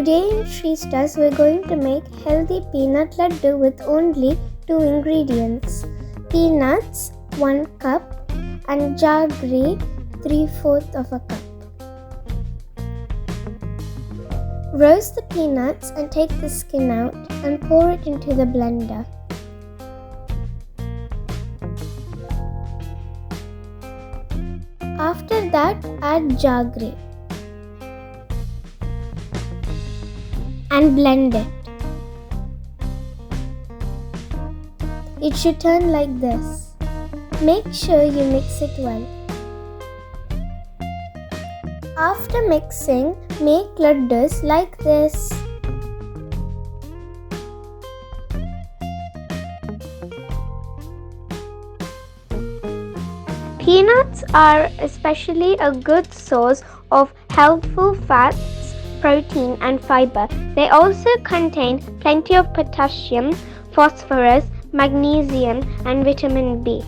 Today in Shree Stars we're going to make healthy peanut laddu with only 2 ingredients. Peanuts 1 cup and jaggery 3/4 of a cup. Roast the peanuts and take the skin out and pour it into the blender. After that, add jaggery and blend it. It should turn like this. Make sure you mix it well. After mixing, make laddus like this. Peanuts are especially a good source of helpful fats, protein and fiber. They also contain plenty of potassium, phosphorus, magnesium and vitamin B.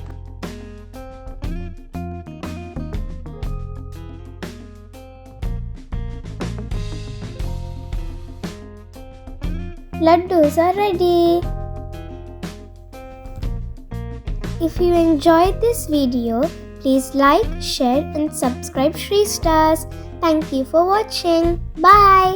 Laddus are ready. If you enjoyed this video, please like, share and subscribe Shree Stars. Thank you for watching. Bye.